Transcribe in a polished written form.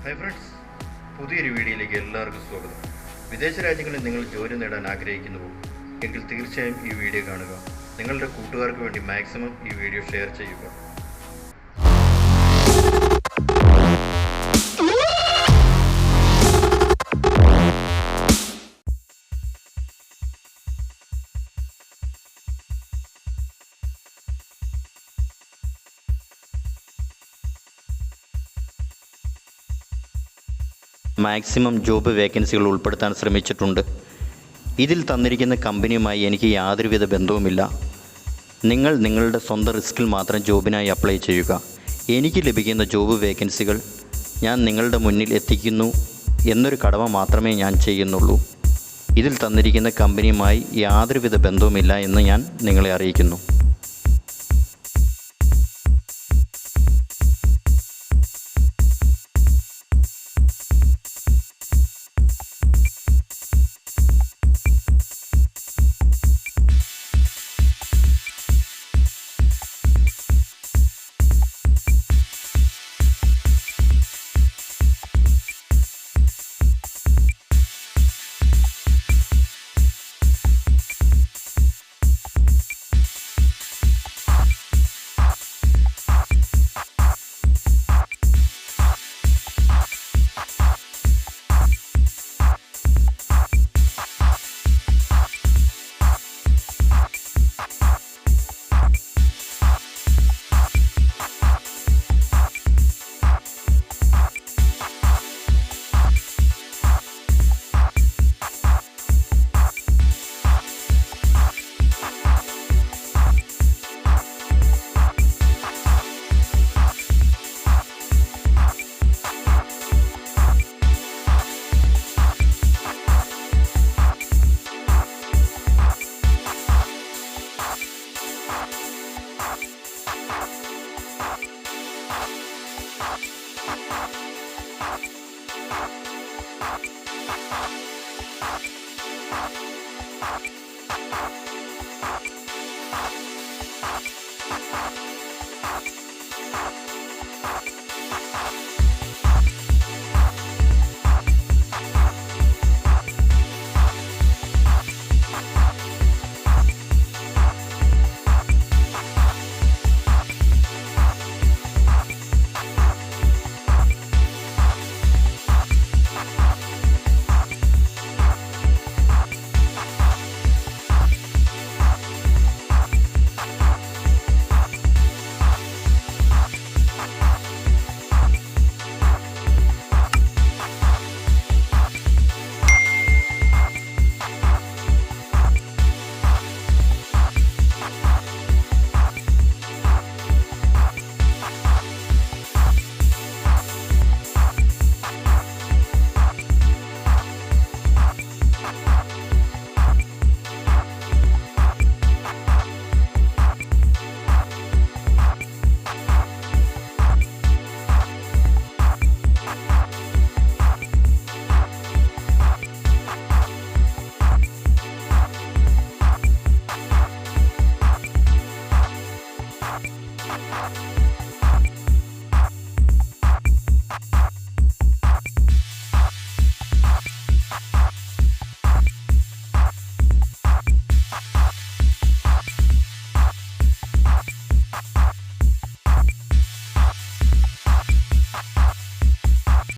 Hi friends, പുതിയൊരു വീഡിയോയിലേക്ക് എല്ലാവർക്കും സ്വാഗതം. വിദേശ രാജ്യങ്ങളിൽ നിങ്ങൾ ജോലി നേടാൻ ആഗ്രഹിക്കുന്നുവോ എങ്കിൽ തീർച്ചയായും ഈ വീഡിയോ കാണുക. നിങ്ങളുടെ കൂട്ടുകാർക്ക് വേണ്ടി മാക്സിമം ഈ വീഡിയോ ഷെയർ ചെയ്യുക. മാക്സിമം ജോബ് വേക്കൻസികൾ ഉൾപ്പെടുത്താൻ ശ്രമിച്ചിട്ടുണ്ട്. ഇതിൽ തന്നിരിക്കുന്ന കമ്പനിയുമായി എനിക്ക് യാതൊരുവിധ ബന്ധവുമില്ല. നിങ്ങൾ നിങ്ങളുടെ സ്വന്തം റിസ്കിൽ മാത്രം ജോബിനായി അപ്ലൈ ചെയ്യുക. എനിക്ക് ലഭിക്കുന്ന ജോബ് വേക്കൻസികൾ ഞാൻ നിങ്ങളുടെ മുന്നിൽ എത്തിക്കുന്നു എന്നൊരു കടമ മാത്രമേ ഞാൻ ചെയ്യുന്നുള്ളൂ. ഇതിൽ തന്നിരിക്കുന്ന കമ്പനിയുമായി യാതൊരുവിധ ബന്ധവുമില്ല എന്ന് ഞാൻ നിങ്ങളെ അറിയിക്കുന്നു.